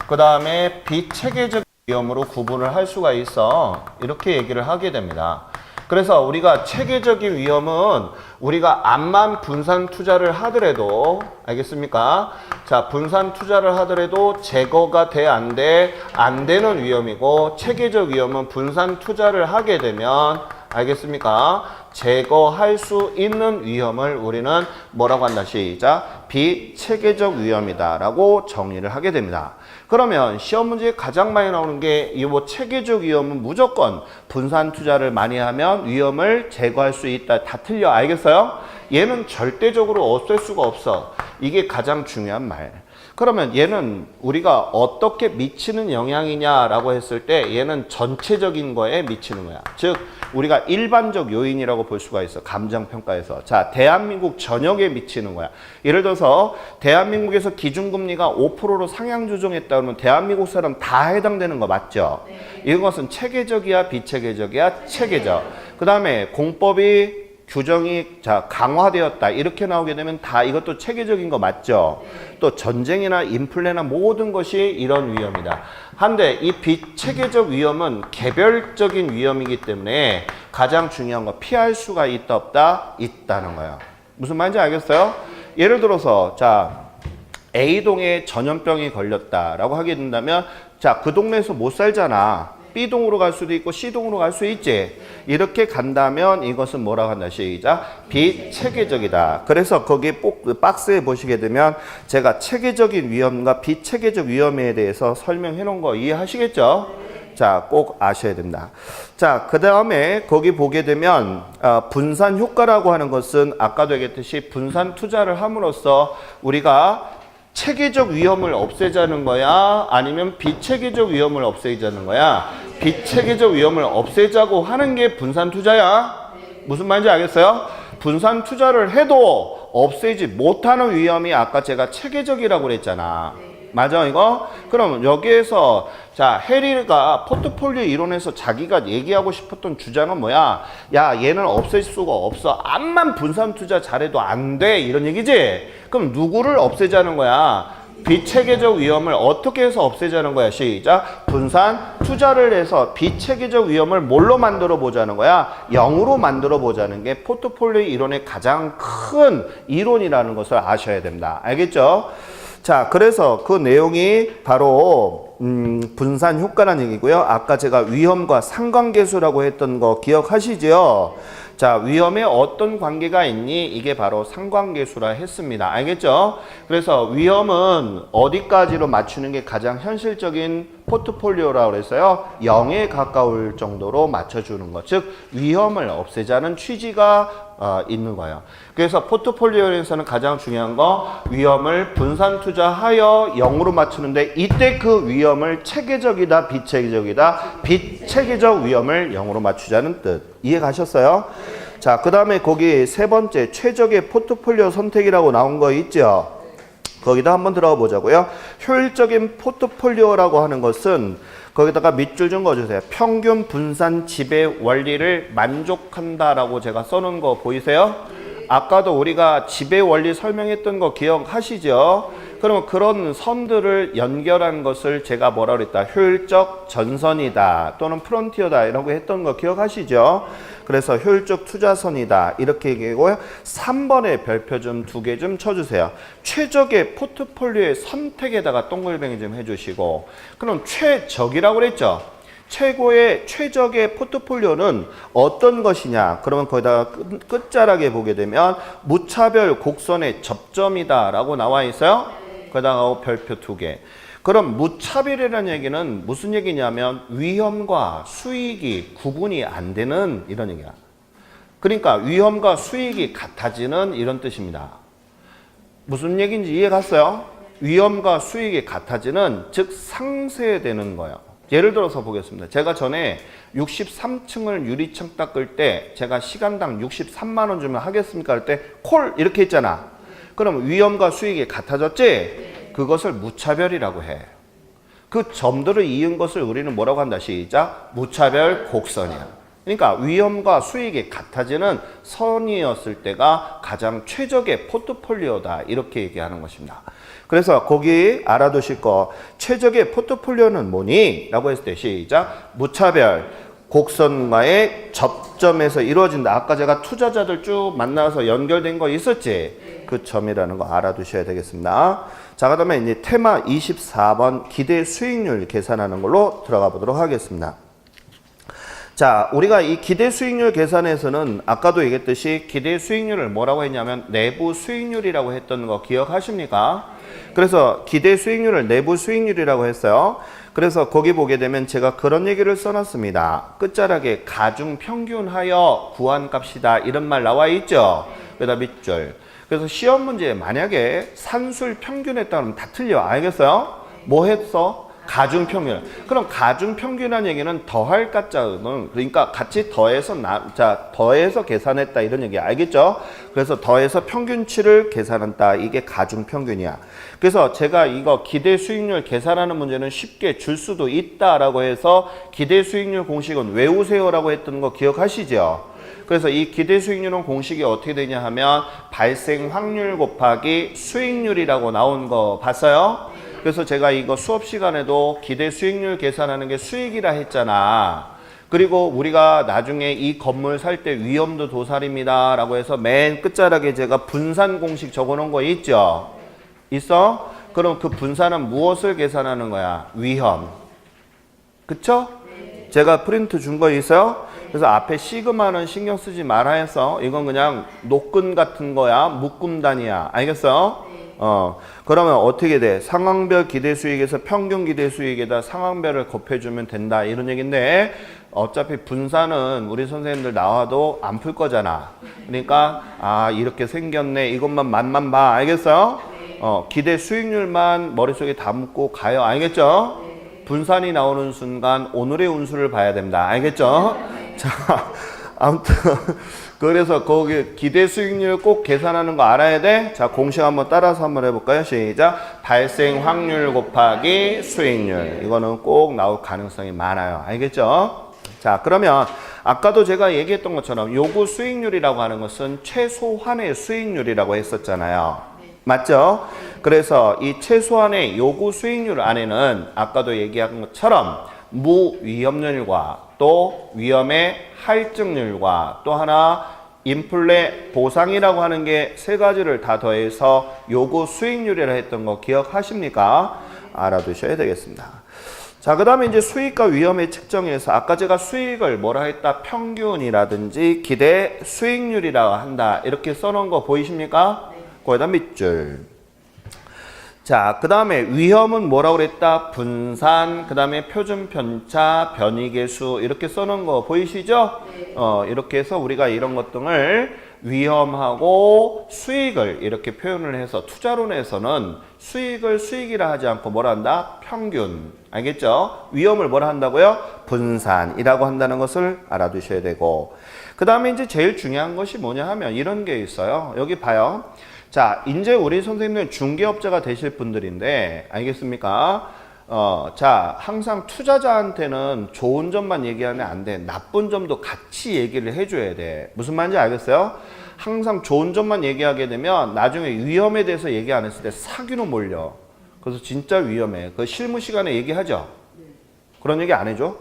그 다음에 비체계적인 위험으로 구분을 할 수가 있어. 이렇게 얘기를 하게 됩니다. 그래서 우리가 체계적인 위험은 우리가 암만 분산 투자를 하더라도 알겠습니까? 자, 분산 투자를 하더라도 제거가 돼 안 돼? 안 되는 위험이고 체계적 위험은 분산 투자를 하게 되면 알겠습니까? 제거할 수 있는 위험을 우리는 뭐라고 한다? 시작. 비체계적 위험이다 라고 정리를 하게 됩니다. 그러면 시험 문제에 가장 많이 나오는 게 이 뭐 체계적 위험은 무조건 분산 투자를 많이 하면 위험을 제거할 수 있다. 다 틀려. 알겠어요? 얘는 절대적으로 없앨 수가 없어. 이게 가장 중요한 말. 그러면 얘는 우리가 어떻게 미치는 영향이냐라고 했을 때 얘는 전체적인 거에 미치는 거야. 즉 우리가 일반적 요인이라고 볼 수가 있어. 감정평가에서. 자, 대한민국 전역에 미치는 거야. 예를 들어서 대한민국에서 기준금리가 5%로 상향 조정했다 그러면 대한민국 사람 다 해당되는 거 맞죠? 이것은 체계적이야 비체계적이야? 체계적. 그 다음에 공법이 규정이 강화되었다 이렇게 나오게 되면 다 이것도 체계적인 거 맞죠? 또 전쟁이나 인플레나 모든 것이 이런 위험이다. 한데 이 비체계적 위험은 개별적인 위험이기 때문에 가장 중요한 거 피할 수가 있다 없다? 있다는 거예요. 무슨 말인지 알겠어요? 예를 들어서 A동에 전염병이 걸렸다라고 하게 된다면 그 동네에서 못 살잖아. B동으로 갈 수도 있고 C동으로 갈 수 있지. 이렇게 간다면 이것은 뭐라고 한다? 시작. 비체계적이다. 그래서 거기 박스에 보시게 되면 제가 체계적인 위험과 비체계적 위험에 대해서 설명해 놓은 거 이해하시겠죠? 자, 꼭 아셔야 된다. 자, 그 다음에 거기 보게 되면 분산 효과라고 하는 것은 아까도 얘기했듯이 분산 투자를 함으로써 우리가 체계적 위험을 없애자는 거야? 아니면 비체계적 위험을 없애자는 거야? 비체계적 위험을 없애자고 하는 게 분산 투자야? 무슨 말인지 알겠어요? 분산 투자를 해도 없애지 못하는 위험이 아까 제가 체계적이라고 그랬잖아. 맞아 이거? 그럼 여기에서 해리가 포트폴리오 이론에서 자기가 얘기하고 싶었던 주장은 뭐야? 야, 얘는 없앨 수가 없어. 암만 분산 투자 잘해도 안 돼. 이런 얘기지? 그럼 누구를 없애자는 거야? 비체계적 위험을 어떻게 해서 없애자는 거야? 시작. 분산 투자를 해서 비체계적 위험을 뭘로 만들어 보자는 거야? 0으로 만들어 보자는 게 포트폴리오 이론의 가장 큰 이론이라는 것을 아셔야 됩니다. 알겠죠? 자, 그래서 그 내용이 바로 분산 효과라는 얘기고요. 아까 제가 위험과 상관계수라고 했던 거 기억하시죠? 자, 위험에 어떤 관계가 있니? 이게 바로 상관계수라 했습니다. 알겠죠? 그래서 위험은 어디까지로 맞추는 게 가장 현실적인 포트폴리오라고 그랬어요. 0에 가까울 정도로 맞춰주는 것. 즉, 위험을 없애자는 취지가 있는 거예요. 그래서 포트폴리오에서는 가장 중요한 거 위험을 분산 투자하여 0으로 맞추는데 이때 그 위험을 체계적이다 비체계적이다 비체계적 위험을 0으로 맞추자는 뜻. 이해 가셨어요? 자, 그 다음에 거기 세 번째 최적의 포트폴리오 선택이라고 나온 거 있죠? 거기다 한번 들어가 보자고요. 효율적인 포트폴리오라고 하는 것은 거기다가 밑줄 좀 그어주세요. 평균 분산 지배 원리를 만족한다라고 제가 써놓은 거 보이세요? 아까도 우리가 지배 원리 설명했던 거 기억하시죠? 그러면 그런 선들을 연결한 것을 제가 뭐라 그랬다? 효율적 전선이다 또는 프론티어다 이라고 했던 거 기억하시죠? 그래서 효율적 투자선이다 이렇게 얘기하고요. 3번에 별표 좀 2개 좀 쳐주세요. 최적의 포트폴리오의 선택에다가 동글뱅이 좀 해주시고 그럼 최적이라고 그랬죠? 최적의 포트폴리오는 어떤 것이냐? 그러면 거기다가 끝자락에 보게 되면 무차별 곡선의 접점이다 라고 나와 있어요. 거기다가 별표 2개. 그럼 무차별이라는 얘기는 무슨 얘기냐면 위험과 수익이 구분이 안 되는 이런 얘기야. 그러니까 위험과 수익이 같아지는 이런 뜻입니다. 무슨 얘기인지 이해 갔어요? 위험과 수익이 같아지는 즉 상쇄되는 거예요. 예를 들어서 보겠습니다. 제가 전에 63층을 유리창 닦을 때 제가 시간당 63만 원 주면 하겠습니까? 할 때 콜 이렇게 했잖아. 그럼 위험과 수익이 같아졌지? 그것을 무차별이라고 해. 그 점들을 이은 것을 우리는 뭐라고 한다? 시작. 무차별 곡선이야. 그러니까 위험과 수익이 같아지는 선이었을 때가 가장 최적의 포트폴리오다. 이렇게 얘기하는 것입니다. 그래서 거기 알아두실 거 최적의 포트폴리오는 뭐니? 라고 했을 때 시작. 무차별 곡선과의 접점에서 이루어진다. 아까 제가 투자자들 쭉 만나서 연결된 거 있었지? 그 점이라는 거 알아두셔야 되겠습니다. 자, 그 다음에 이제 테마 24번 기대 수익률 계산하는 걸로 들어가 보도록 하겠습니다. 자, 우리가 이 기대 수익률 계산에서는 아까도 얘기했듯이 기대 수익률을 뭐라고 했냐면 내부 수익률이라고 했던 거 기억하십니까? 그래서 기대 수익률을 내부 수익률이라고 했어요. 그래서 거기 보게 되면 제가 그런 얘기를 써놨습니다. 끝자락에 가중 평균하여 구한 값이다 이런 말 나와 있죠. 그다음 밑줄. 그래서 시험 문제에 만약에 산술 평균했다 그러면 다 틀려. 알겠어요? 뭐 했어? 가중평균. 그럼 가중평균이라는 얘기는 더할 가짜는, 그러니까 같이 더해서 더해서 계산했다 이런 얘기 알겠죠? 그래서 더해서 평균치를 계산한다. 이게 가중평균이야. 그래서 제가 이거 기대 수익률 계산하는 문제는 쉽게 줄 수도 있다라고 해서 기대 수익률 공식은 외우세요라고 했던 거 기억하시죠? 그래서 이 기대 수익률은 공식이 어떻게 되냐 하면 발생 확률 곱하기 수익률이라고 나온 거 봤어요? 그래서 제가 이거 수업 시간에도 기대 수익률 계산하는 게 수익이라 했잖아. 그리고 우리가 나중에 이 건물 살 때 위험도 도살입니다 라고 해서 맨 끝자락에 제가 분산 공식 적어 놓은 거 있죠? 있어? 그럼 그 분산은 무엇을 계산하는 거야? 위험. 그쵸? 제가 프린트 준 거 있어요? 그래서 앞에 시그마는 신경 쓰지 말아 해서 이건 그냥 노끈 같은 거야. 묶음 단위야. 알겠어요? 그러면 어떻게 돼? 상황별 기대 수익에서 평균 기대 수익에다 상황별을 곱해주면 된다. 이런 얘기인데 어차피 분산은 우리 선생님들 나와도 안 풀 거잖아. 그러니까 이렇게 생겼네. 이것만 맛만 봐. 알겠어요? 기대 수익률만 머릿속에 담고 가요. 알겠죠? 분산이 나오는 순간 오늘의 운수를 봐야 된다. 알겠죠? 자, 아무튼 그래서 거기 기대 수익률 꼭 계산하는 거 알아야 돼. 자, 공식 한번 따라서 한번 해볼까요? 시작. 발생 확률 곱하기 수익률. 이거는 꼭 나올 가능성이 많아요. 알겠죠? 자, 그러면 아까도 제가 얘기했던 것처럼 요구 수익률이라고 하는 것은 최소한의 수익률이라고 했었잖아요. 맞죠? 그래서 이 최소한의 요구 수익률 안에는 아까도 얘기한 것처럼 무위험률과 또 위험의 할증률과 또 하나 인플레 보상이라고 하는 게 세 가지를 다 더해서 요구 수익률이라 했던 거 기억하십니까? 알아두셔야 되겠습니다. 자, 그 다음에 이제 수익과 위험의 측정에서 아까 제가 수익을 뭐라 했다? 평균이라든지 기대 수익률이라고 한다. 이렇게 써놓은 거 보이십니까? 거기다 밑줄. 자, 그 다음에 위험은 뭐라고 그랬다? 분산, 그 다음에 표준 편차, 변이계수 이렇게 써놓은 거 보이시죠? 이렇게 해서 우리가 이런 것들을 위험하고 수익을 이렇게 표현을 해서 투자론에서는 수익을 수익이라 하지 않고 뭐라 한다? 평균. 알겠죠? 위험을 뭐라 한다고요? 분산이라고 한다는 것을 알아두셔야 되고, 그 다음에 이제 제일 중요한 것이 뭐냐 하면 이런 게 있어요. 여기 봐요. 자, 이제 우리 선생님은 중개업자가 되실 분들인데, 알겠습니까? 자, 항상 투자자한테는 좋은 점만 얘기하면 안 돼. 나쁜 점도 같이 얘기를 해줘야 돼. 무슨 말인지 알겠어요? 항상 좋은 점만 얘기하게 되면 나중에 위험에 대해서 얘기 안 했을 때 사기로 몰려. 그래서 진짜 위험해. 그 실무 시간에 얘기하죠? 그런 얘기 안 해줘?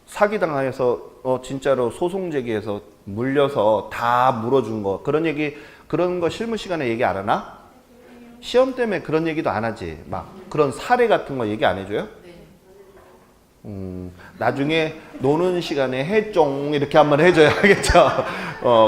사기당해서 진짜로 소송 제기해서 물려서 다 물어준 거. 그런 거 실무 시간에 얘기 안 하나? 시험 때문에 그런 얘기도 안 하지. 막 그런 사례 같은 거 얘기 안 해줘요? 나중에 노는 시간에 해쫑 이렇게 한번 해줘야겠죠.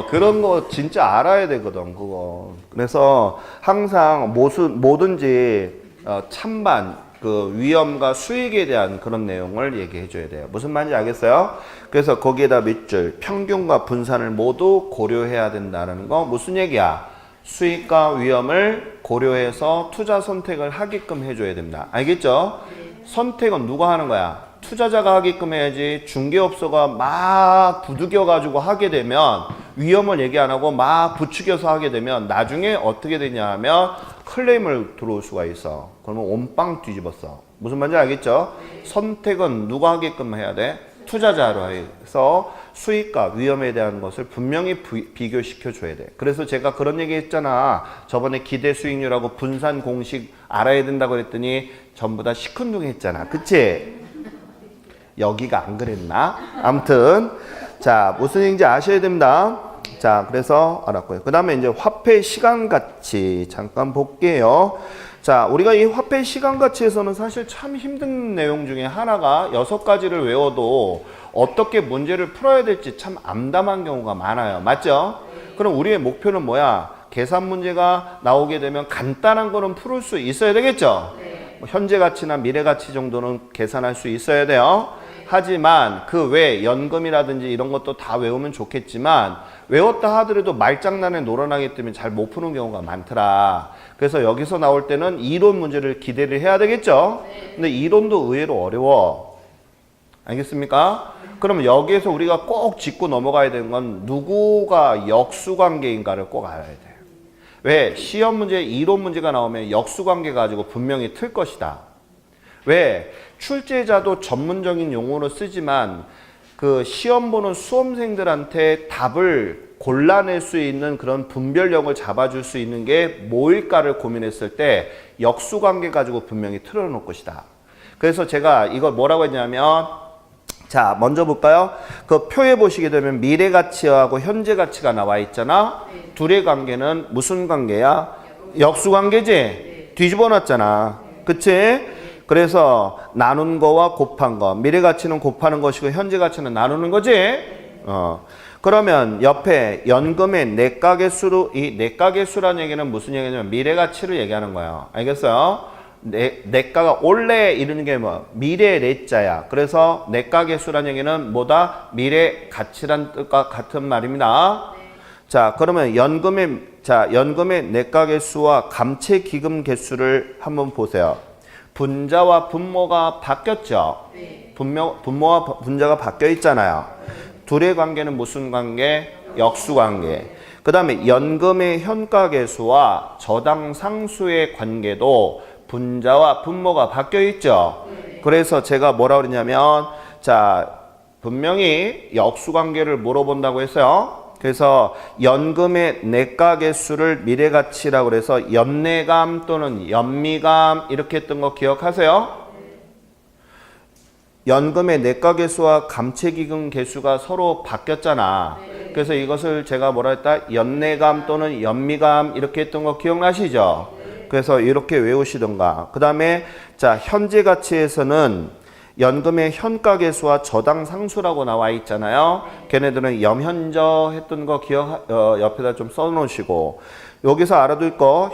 그런 거 진짜 알아야 되거든, 그거. 그래서 항상 뭐든지 찬반, 그 위험과 수익에 대한 그런 내용을 얘기해 줘야 돼요. 무슨 말인지 알겠어요? 그래서 거기에다 밑줄, 평균과 분산을 모두 고려해야 된다는 거 무슨 얘기야? 수익과 위험을 고려해서 투자 선택을 하게끔 해줘야 됩니다. 알겠죠? 선택은 누가 하는 거야? 투자자가 하게끔 해야지. 중개업소가 막 부추겨 가지고 하게 되면, 위험을 얘기 안 하고 막 부추겨서 하게 되면 나중에 어떻게 되냐 하면 클레임을 들어올 수가 있어. 그러면 온빵 뒤집었어. 무슨 말인지 알겠죠? 선택은 누가 하게끔 해야 돼? 투자자로 해서 수익과 위험에 대한 것을 분명히 비교시켜 줘야 돼. 그래서 제가 그런 얘기 했잖아. 저번에 기대 수익률하고 분산 공식 알아야 된다고 했더니 전부 다 시큰둥했잖아. 그치? 여기가 안 그랬나? 아무튼 자, 무슨 얘기인지 아셔야 됩니다. 자, 그래서 알았고요. 그 다음에 이제 화폐 시간가치 잠깐 볼게요. 자, 우리가 이 화폐 시간가치에서는 사실 참 힘든 내용 중에 하나가 6가지를 외워도 어떻게 문제를 풀어야 될지 참 암담한 경우가 많아요. 맞죠? 그럼 우리의 목표는 뭐야? 계산 문제가 나오게 되면 간단한 거는 풀을 수 있어야 되겠죠? 현재 가치나 미래 가치 정도는 계산할 수 있어야 돼요. 하지만 그 외 연금이라든지 이런 것도 다 외우면 좋겠지만 외웠다 하더라도 말장난에 놀아나기 때문에 잘 못 푸는 경우가 많더라. 그래서 여기서 나올 때는 이론 문제를 기대를 해야 되겠죠. 근데 이론도 의외로 어려워. 알겠습니까? 그러면 여기에서 우리가 꼭 짚고 넘어가야 되는 건 누구가 역수관계인가를 꼭 알아야 돼요. 왜? 시험 문제, 이론 문제가 나오면 역수관계 가지고 분명히 틀 것이다. 왜? 출제자도 전문적인 용어로 쓰지만 그 시험 보는 수험생들한테 답을 골라낼 수 있는 그런 분별력을 잡아줄 수 있는 게 뭐일까를 고민했을 때 역수관계 가지고 분명히 틀어놓을 것이다. 그래서 제가 이걸 뭐라고 했냐면 자, 먼저 볼까요? 그 표에 보시게 되면 미래 가치하고 현재 가치가 나와 있잖아. 둘의 관계는 무슨 관계야? 역수 관계지? 뒤집어 놨잖아. 그치? 그래서 나눈 거와 곱한 거. 미래 가치는 곱하는 것이고 현재 가치는 나누는 거지? 그러면 옆에 연금의 내가계수로 이 내가계수라는 얘기는 무슨 얘기냐면 미래 가치를 얘기하는 거예요. 알겠어요? 내가가 원래 이르는 게 뭐 미래 내자야. 그래서 내가계수라는 얘기는 뭐다? 미래 가치란 뜻과 같은 말입니다. 자, 그러면 연금의 내가계수와 감채기금 개수를 한번 보세요. 분자와 분모가 바뀌었죠. 분모와 분자가 바뀌어 있잖아요. 둘의 관계는 무슨 관계? 역수관계. 그 다음에 연금의 현가계수와 저당상수의 관계도 분자와 분모가 바뀌어 있죠. 그래서 제가 뭐라 그러냐면 자, 분명히 역수관계를 물어본다고 했어요. 그래서 연금의 내가계수를 미래가치라고 그래서 연내감 또는 연미감 이렇게 했던 거 기억하세요? 연금의 내가계수와 감채기금 계수가 서로 바뀌었잖아. 그래서 이것을 제가 뭐라 했다? 연내감 또는 연미감 이렇게 했던 거 기억나시죠? 그래서 이렇게 외우시던가. 그 다음에 자, 현재 가치에서는 연금의 현가계수와 저당상수라고 나와 있잖아요. 걔네들은 염현저 했던 거 옆에다 좀 써놓으시고 여기서 알아둘 거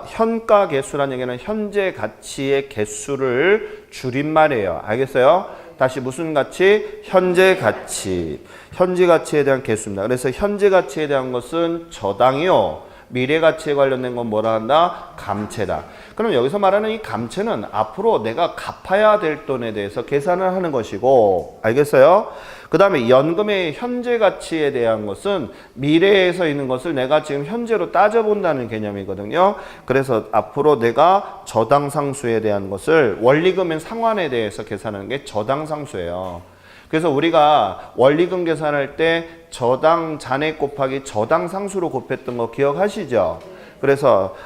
현가계수라는 얘기는 현재 가치의 개수를 줄임말이에요. 알겠어요? 다시 무슨 가치? 현재 가치. 현재 가치에 대한 개수입니다. 그래서 현재 가치에 대한 것은 저당이요. 미래 가치에 관련된 건 뭐라 한다? 감채다. 그럼 여기서 말하는 이 감채는 앞으로 내가 갚아야 될 돈에 대해서 계산을 하는 것이고, 알겠어요? 그 다음에 연금의 현재 가치에 대한 것은 미래에서 있는 것을 내가 지금 현재로 따져본다는 개념이거든요. 그래서 앞으로 내가 저당상수에 대한 것을 원리금의 상환에 대해서 계산하는 게 저당상수예요. 그래서 우리가 원리금 계산할 때 저당 잔액 곱하기 저당 상수로 곱했던 거 기억하시죠? 그래서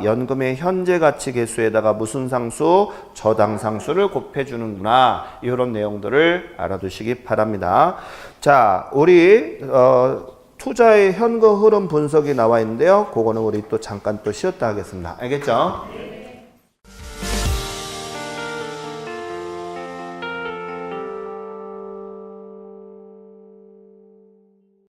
연금의 현재 가치 계수에다가 무슨 상수? 저당 상수를 곱해주는구나. 이런 내용들을 알아두시기 바랍니다. 자, 우리 투자의 현금 흐름 분석이 나와 있는데요. 그거는 우리 또 잠깐 또 쉬었다 하겠습니다. 알겠죠?